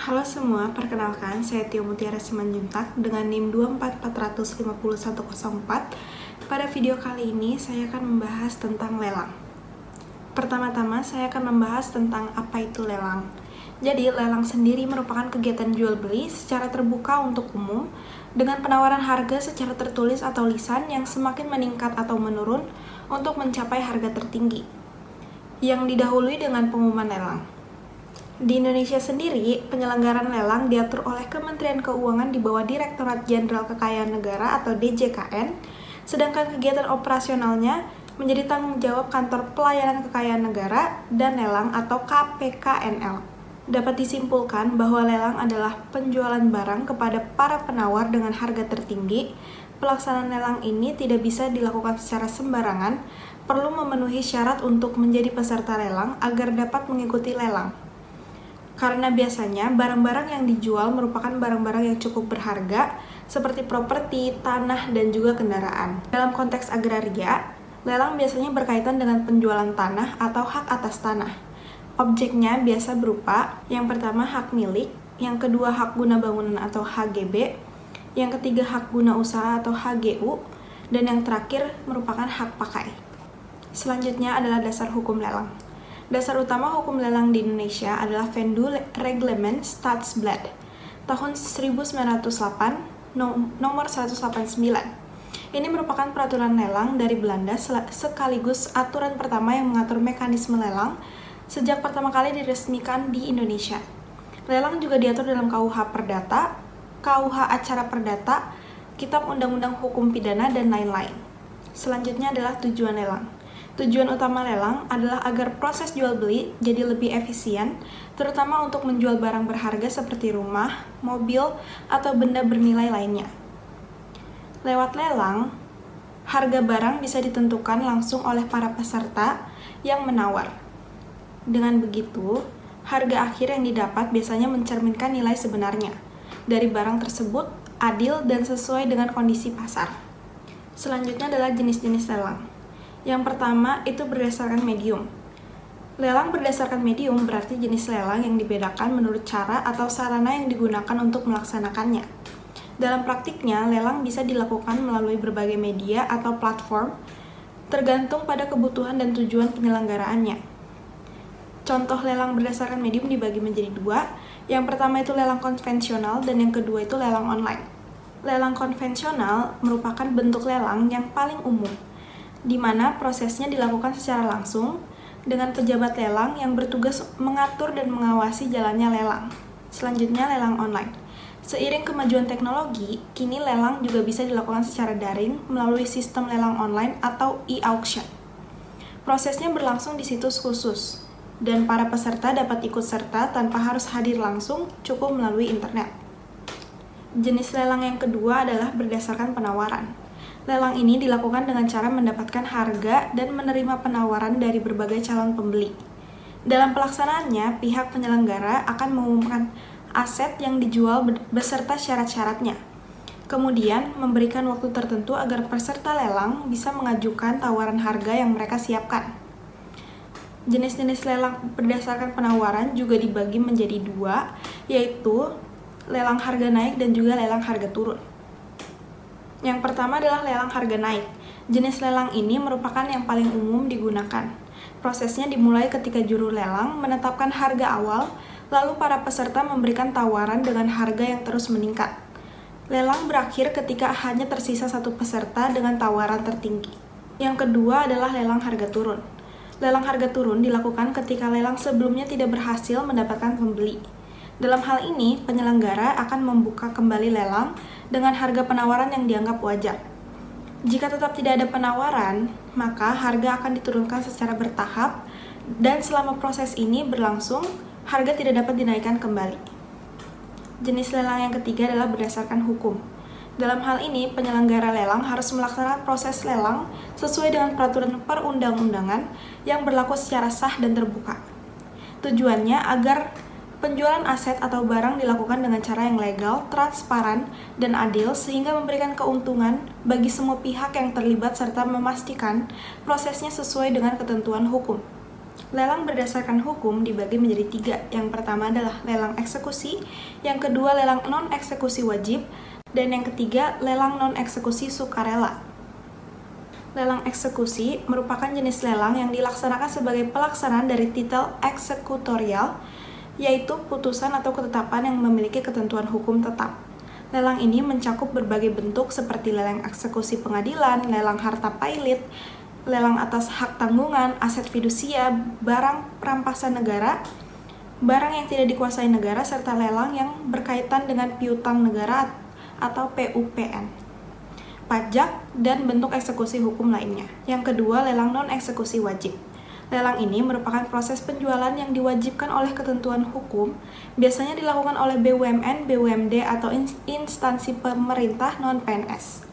Halo semua, perkenalkan saya Tio Mutiara Simanjuntak dengan NIM 244450104. Pada video kali ini saya akan membahas tentang lelang. Pertama-tama saya akan membahas tentang apa itu lelang. Jadi, lelang sendiri merupakan kegiatan jual beli secara terbuka untuk umum dengan penawaran harga secara tertulis atau lisan yang semakin meningkat atau menurun untuk mencapai harga tertinggi yang didahului dengan pengumuman lelang. Di Indonesia sendiri, penyelenggaraan lelang diatur oleh Kementerian Keuangan di bawah Direktorat Jenderal Kekayaan Negara atau DJKN, sedangkan kegiatan operasionalnya menjadi tanggung jawab Kantor Pelayanan Kekayaan Negara dan Lelang atau KPKNL. Dapat disimpulkan bahwa lelang adalah penjualan barang kepada para penawar dengan harga tertinggi. Pelaksanaan lelang ini tidak bisa dilakukan secara sembarangan, perlu memenuhi syarat untuk menjadi peserta lelang agar dapat mengikuti lelang. Karena biasanya barang-barang yang dijual merupakan barang-barang yang cukup berharga seperti properti, tanah, dan juga kendaraan. Dalam konteks agraria, lelang biasanya berkaitan dengan penjualan tanah atau hak atas tanah. Objeknya biasa berupa yang pertama hak milik, yang kedua hak guna bangunan atau HGB, yang ketiga hak guna usaha atau HGU, dan yang terakhir merupakan hak pakai. Selanjutnya adalah dasar hukum lelang. Dasar utama hukum lelang di Indonesia adalah Venue Reglement Staatsblad tahun 1908 nomor 189. Ini merupakan peraturan lelang dari Belanda sekaligus aturan pertama yang mengatur mekanisme lelang sejak pertama kali diresmikan di Indonesia. Lelang juga diatur dalam KUH Perdata, KUH Acara Perdata, Kitab Undang-Undang Hukum Pidana, dan lain-lain. Selanjutnya adalah tujuan lelang. Tujuan utama lelang adalah agar proses jual beli jadi lebih efisien, terutama untuk menjual barang berharga seperti rumah, mobil, atau benda bernilai lainnya. Lewat lelang, harga barang bisa ditentukan langsung oleh para peserta yang menawar. Dengan begitu, harga akhir yang didapat biasanya mencerminkan nilai sebenarnya dari barang tersebut, adil dan sesuai dengan kondisi pasar. Selanjutnya adalah jenis-jenis lelang. Yang pertama itu berdasarkan medium. Lelang berdasarkan medium berarti jenis lelang yang dibedakan menurut cara atau sarana yang digunakan untuk melaksanakannya. Dalam praktiknya, lelang bisa dilakukan melalui berbagai media atau platform, tergantung pada kebutuhan dan tujuan penyelenggaraannya. Contoh lelang berdasarkan medium dibagi menjadi dua. Yang pertama itu lelang konvensional dan yang kedua itu lelang online. Lelang konvensional merupakan bentuk lelang yang paling umum, di mana prosesnya dilakukan secara langsung dengan pejabat lelang yang bertugas mengatur dan mengawasi jalannya lelang. Selanjutnya, lelang online. Seiring kemajuan teknologi, kini lelang juga bisa dilakukan secara daring melalui sistem lelang online atau e-auction. Prosesnya berlangsung di situs khusus, dan para peserta dapat ikut serta tanpa harus hadir langsung, cukup melalui internet. Jenis lelang yang kedua adalah berdasarkan penawaran. Lelang ini dilakukan dengan cara mendapatkan harga dan menerima penawaran dari berbagai calon pembeli. Dalam pelaksanaannya, pihak penyelenggara akan mengumumkan aset yang dijual beserta syarat-syaratnya. Kemudian, memberikan waktu tertentu agar peserta lelang bisa mengajukan tawaran harga yang mereka siapkan. Jenis-jenis lelang berdasarkan penawaran juga dibagi menjadi dua, yaitu lelang harga naik dan juga lelang harga turun. Yang pertama adalah lelang harga naik. Jenis lelang ini merupakan yang paling umum digunakan. Prosesnya dimulai ketika juru lelang menetapkan harga awal, lalu para peserta memberikan tawaran dengan harga yang terus meningkat. Lelang berakhir ketika hanya tersisa satu peserta dengan tawaran tertinggi. Yang kedua adalah lelang harga turun. Lelang harga turun dilakukan ketika lelang sebelumnya tidak berhasil mendapatkan pembeli. Dalam hal ini, penyelenggara akan membuka kembali lelang dengan harga penawaran yang dianggap wajar. Jika tetap tidak ada penawaran, maka harga akan diturunkan secara bertahap dan selama proses ini berlangsung, harga tidak dapat dinaikkan kembali. Jenis lelang yang ketiga adalah berdasarkan hukum. Dalam hal ini, penyelenggara lelang harus melaksanakan proses lelang sesuai dengan peraturan perundang-undangan yang berlaku secara sah dan terbuka. Tujuannya agar penjualan aset atau barang dilakukan dengan cara yang legal, transparan, dan adil sehingga memberikan keuntungan bagi semua pihak yang terlibat serta memastikan prosesnya sesuai dengan ketentuan hukum. Lelang berdasarkan hukum dibagi menjadi 3. Yang pertama adalah lelang eksekusi, yang kedua lelang non-eksekusi wajib, dan yang ketiga lelang non-eksekusi sukarela. Lelang eksekusi merupakan jenis lelang yang dilaksanakan sebagai pelaksanaan dari titel eksekutorial, yaitu putusan atau ketetapan yang memiliki ketentuan hukum tetap. Lelang ini mencakup berbagai bentuk seperti lelang eksekusi pengadilan, lelang harta pailit, lelang atas hak tanggungan, aset fidusia, barang perampasan negara, barang yang tidak dikuasai negara, serta lelang yang berkaitan dengan piutang negara atau PUPN, pajak, dan bentuk eksekusi hukum lainnya. Yang kedua, lelang non-eksekusi wajib. Lelang ini merupakan proses penjualan yang diwajibkan oleh ketentuan hukum, biasanya dilakukan oleh BUMN, BUMD, atau instansi pemerintah non-PNS.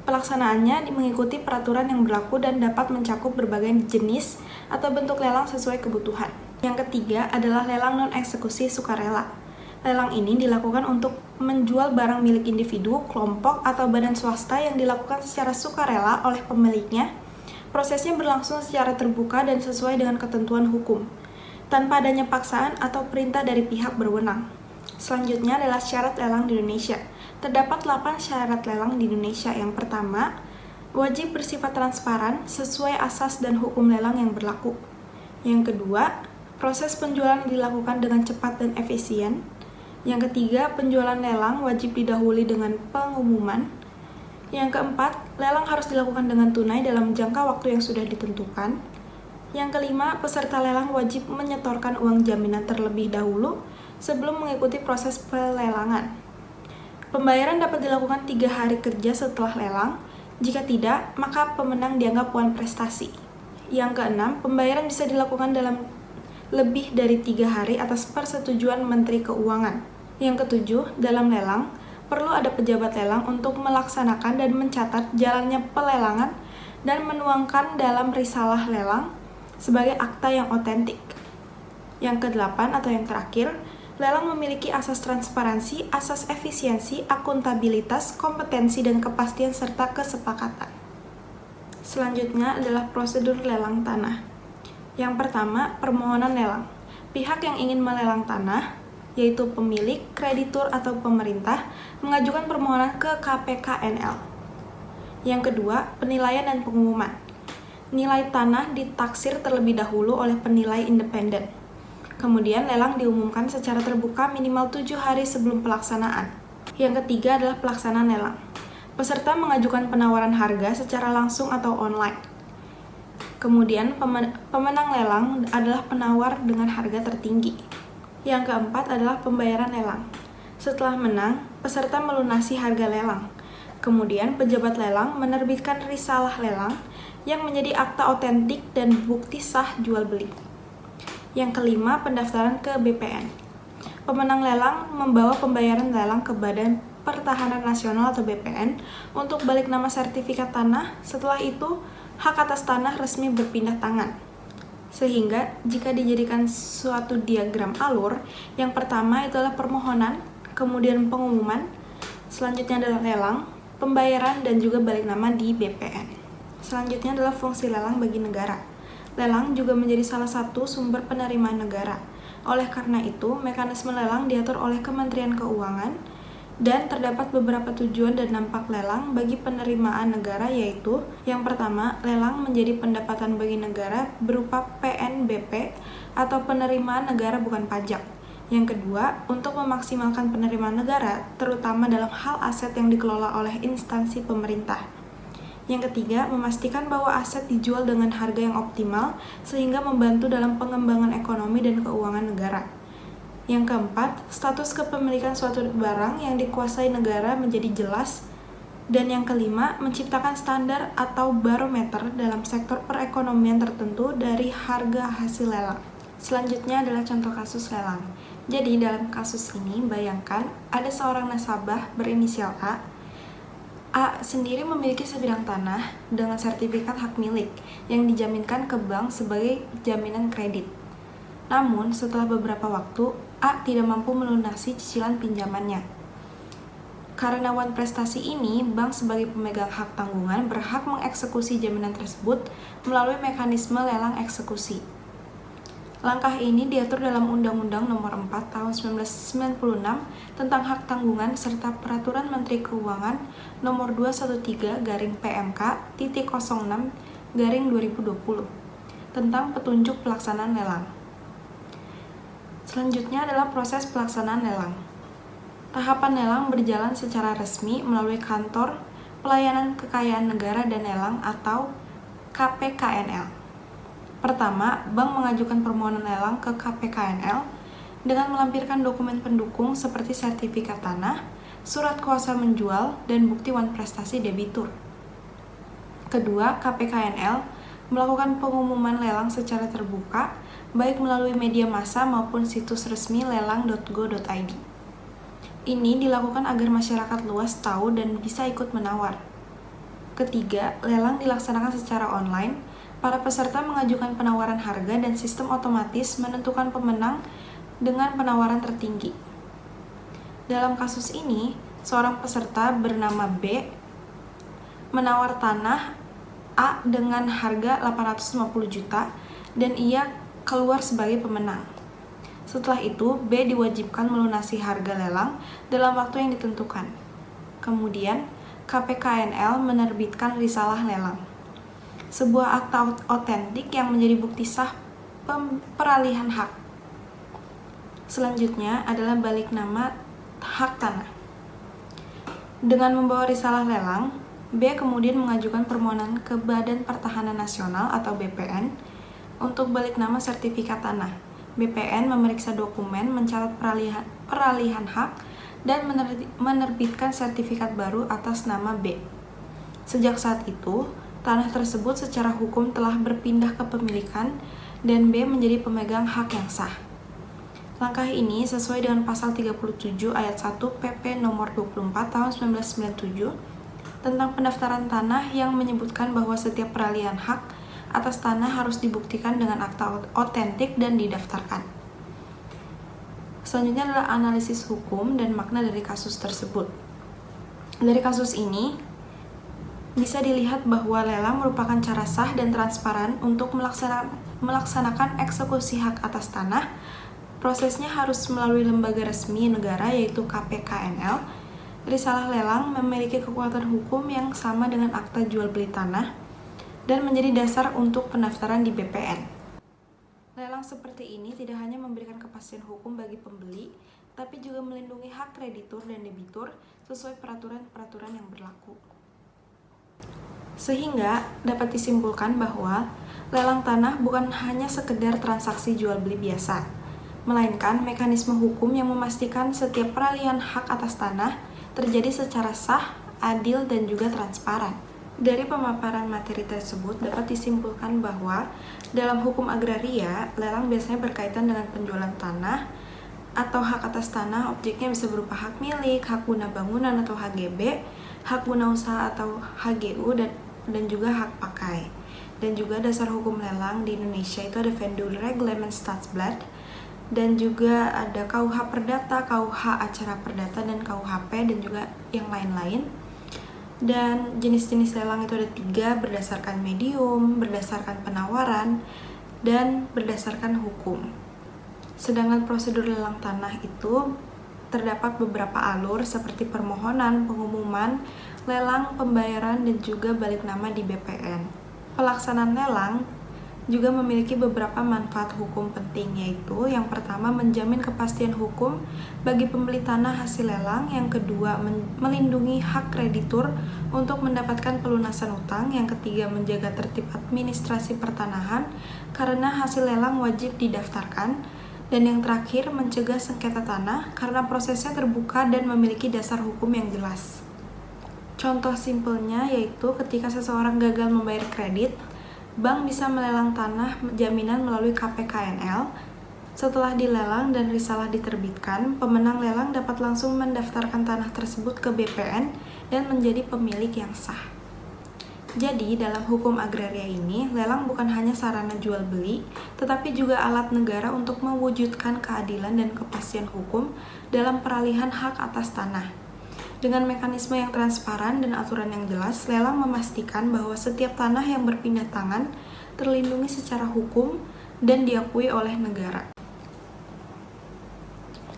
Pelaksanaannya mengikuti peraturan yang berlaku dan dapat mencakup berbagai jenis atau bentuk lelang sesuai kebutuhan. Yang ketiga adalah lelang non-eksekusi sukarela. Lelang ini dilakukan untuk menjual barang milik individu, kelompok, atau badan swasta yang dilakukan secara sukarela oleh pemiliknya. Prosesnya berlangsung secara terbuka dan sesuai dengan ketentuan hukum, tanpa adanya paksaan atau perintah dari pihak berwenang. Selanjutnya adalah syarat lelang di Indonesia. Terdapat 8 syarat lelang di Indonesia. Yang pertama, wajib bersifat transparan sesuai asas dan hukum lelang yang berlaku. Yang kedua, proses penjualan dilakukan dengan cepat dan efisien. Yang ketiga, penjualan lelang wajib didahului dengan pengumuman. Yang keempat, lelang harus dilakukan dengan tunai dalam jangka waktu yang sudah ditentukan. Yang kelima, peserta lelang wajib menyetorkan uang jaminan terlebih dahulu sebelum mengikuti proses pelelangan. Pembayaran dapat dilakukan 3 hari kerja setelah lelang. Jika tidak, maka pemenang dianggap puan prestasi. Yang keenam, pembayaran bisa dilakukan dalam lebih dari 3 hari atas persetujuan Menteri Keuangan. Yang ketujuh, dalam lelang, perlu ada pejabat lelang untuk melaksanakan dan mencatat jalannya pelelangan dan menuangkan dalam risalah lelang sebagai akta yang otentik. Yang kedelapan atau yang terakhir, lelang memiliki asas transparansi, asas efisiensi, akuntabilitas, kompetensi, dan kepastian serta kesepakatan. Selanjutnya adalah prosedur lelang tanah. Yang pertama, permohonan lelang. Pihak yang ingin melelang tanah, yaitu pemilik, kreditur, atau pemerintah, mengajukan permohonan ke KPKNL. Yang kedua, penilaian dan pengumuman. Nilai tanah ditaksir terlebih dahulu oleh penilai independen. Kemudian lelang diumumkan secara terbuka minimal 7 hari sebelum pelaksanaan. Yang ketiga adalah pelaksanaan lelang. Peserta mengajukan penawaran harga secara langsung atau online. Kemudian pemenang lelang adalah penawar dengan harga tertinggi. Yang keempat adalah pembayaran lelang. Setelah menang, peserta melunasi harga lelang. Kemudian pejabat lelang menerbitkan risalah lelang yang menjadi akta otentik dan bukti sah jual beli. Yang kelima, pendaftaran ke BPN. Pemenang lelang membawa pembayaran lelang ke Badan Pertahanan Nasional atau BPN untuk balik nama sertifikat tanah. Setelah itu, hak atas tanah resmi berpindah tangan. Sehingga jika dijadikan suatu diagram alur, yang pertama itu adalah permohonan, kemudian pengumuman, selanjutnya adalah lelang, pembayaran, dan juga balik nama di BPN. Selanjutnya adalah fungsi lelang bagi negara. Lelang juga menjadi salah satu sumber penerimaan negara. Oleh karena itu, mekanisme lelang diatur oleh Kementerian Keuangan dan terdapat beberapa tujuan dan dampak lelang bagi penerimaan negara, yaitu yang pertama, lelang menjadi pendapatan bagi negara berupa PNBP atau penerimaan negara bukan pajak. Yang kedua, untuk memaksimalkan penerimaan negara, terutama dalam hal aset yang dikelola oleh instansi pemerintah. Yang ketiga, memastikan bahwa aset dijual dengan harga yang optimal sehingga membantu dalam pengembangan ekonomi dan keuangan negara. Yang keempat, status kepemilikan suatu barang yang dikuasai negara menjadi jelas. Dan yang kelima, menciptakan standar atau barometer dalam sektor perekonomian tertentu dari harga hasil lelang. Selanjutnya adalah contoh kasus lelang. Jadi dalam kasus ini, bayangkan ada seorang nasabah berinisial A. A sendiri memiliki sebidang tanah dengan sertifikat hak milik yang dijaminkan ke bank sebagai jaminan kredit. Namun, setelah beberapa waktu, A tidak mampu melunasi cicilan pinjamannya. Karena wan prestasi ini, bank sebagai pemegang hak tanggungan berhak mengeksekusi jaminan tersebut melalui mekanisme lelang eksekusi. Langkah ini diatur dalam Undang-Undang Nomor 4 Tahun 1996 tentang Hak Tanggungan serta Peraturan Menteri Keuangan Nomor 213-PMK-06-2020 tentang petunjuk pelaksanaan lelang. Selanjutnya adalah proses pelaksanaan lelang. Tahapan lelang berjalan secara resmi melalui Kantor Pelayanan Kekayaan Negara dan Lelang atau KPKNL. Pertama, bank mengajukan permohonan lelang ke KPKNL dengan melampirkan dokumen pendukung seperti sertifikat tanah, surat kuasa menjual, dan bukti wan prestasi debitur. Kedua, KPKNL melakukan pengumuman lelang secara terbuka, baik melalui media massa maupun situs resmi lelang.go.id. Ini dilakukan agar masyarakat luas tahu dan bisa ikut menawar. Ketiga, lelang dilaksanakan secara online. Para peserta mengajukan penawaran harga dan sistem otomatis menentukan pemenang dengan penawaran tertinggi. Dalam kasus ini, seorang peserta bernama B menawar tanah A dengan harga 850 juta dan ia keluar sebagai pemenang. Setelah itu, B diwajibkan melunasi harga lelang dalam waktu yang ditentukan. Kemudian, KPKNL menerbitkan risalah lelang, sebuah akta otentik yang menjadi bukti sah peralihan hak. Selanjutnya adalah balik nama hak tanah. Dengan membawa risalah lelang, B kemudian mengajukan permohonan ke Badan Pertahanan Nasional atau BPN untuk balik nama sertifikat tanah. BPN memeriksa dokumen, mencatat peralihan hak, dan menerbitkan sertifikat baru atas nama B. Sejak saat itu, tanah tersebut secara hukum telah berpindah kepemilikan dan B menjadi pemegang hak yang sah. Langkah ini sesuai dengan pasal 37 ayat 1 PP nomor 24 tahun 1997 tentang pendaftaran tanah yang menyebutkan bahwa setiap peralihan hak atas tanah harus dibuktikan dengan akta otentik dan didaftarkan. Selanjutnya adalah analisis hukum dan makna dari kasus tersebut. Dari kasus ini, bisa dilihat bahwa lelang merupakan cara sah dan transparan untuk melaksanakan eksekusi hak atas tanah. Prosesnya harus melalui lembaga resmi negara yaitu KPKNL. Risalah lelang memiliki kekuatan hukum yang sama dengan akta jual beli tanah dan menjadi dasar untuk pendaftaran di BPN. Lelang seperti ini tidak hanya memberikan kepastian hukum bagi pembeli, tapi juga melindungi hak kreditur dan debitur sesuai peraturan-peraturan yang berlaku. Sehingga dapat disimpulkan bahwa lelang tanah bukan hanya sekedar transaksi jual beli biasa, melainkan mekanisme hukum yang memastikan setiap peralihan hak atas tanah terjadi secara sah, adil, dan juga transparan. Dari pemaparan materi tersebut dapat disimpulkan bahwa dalam hukum agraria, lelang biasanya berkaitan dengan penjualan tanah atau hak atas tanah. Objeknya bisa berupa hak milik, hak guna bangunan atau HGB, hak guna usaha atau HGU, dan juga hak pakai. Dan juga dasar hukum lelang di Indonesia itu ada Vendor Reglement Statsblad, dan juga ada KUH Perdata, KUH Acara Perdata, dan KUHP, dan juga yang lain-lain. Dan jenis-jenis lelang itu ada 3, berdasarkan medium, berdasarkan penawaran, dan berdasarkan hukum. Sedangkan prosedur lelang tanah itu terdapat beberapa alur seperti permohonan, pengumuman, lelang, pembayaran, dan juga balik nama di BPN. Pelaksanaan lelang juga memiliki beberapa manfaat hukum penting, yaitu yang pertama menjamin kepastian hukum bagi pembeli tanah hasil lelang, yang kedua melindungi hak kreditur untuk mendapatkan pelunasan utang, yang ketiga menjaga tertib administrasi pertanahan karena hasil lelang wajib didaftarkan, dan yang terakhir mencegah sengketa tanah karena prosesnya terbuka dan memiliki dasar hukum yang jelas. Contoh simpelnya yaitu ketika seseorang gagal membayar kredit, bank bisa melelang tanah jaminan melalui KPKNL. Setelah dilelang dan risalah diterbitkan, pemenang lelang dapat langsung mendaftarkan tanah tersebut ke BPN dan menjadi pemilik yang sah. Jadi, dalam hukum agraria ini, lelang bukan hanya sarana jual beli, tetapi juga alat negara untuk mewujudkan keadilan dan kepastian hukum dalam peralihan hak atas tanah. Dengan mekanisme yang transparan dan aturan yang jelas, lelang memastikan bahwa setiap tanah yang berpindah tangan terlindungi secara hukum dan diakui oleh negara.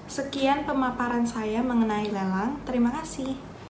Sekian pemaparan saya mengenai lelang. Terima kasih.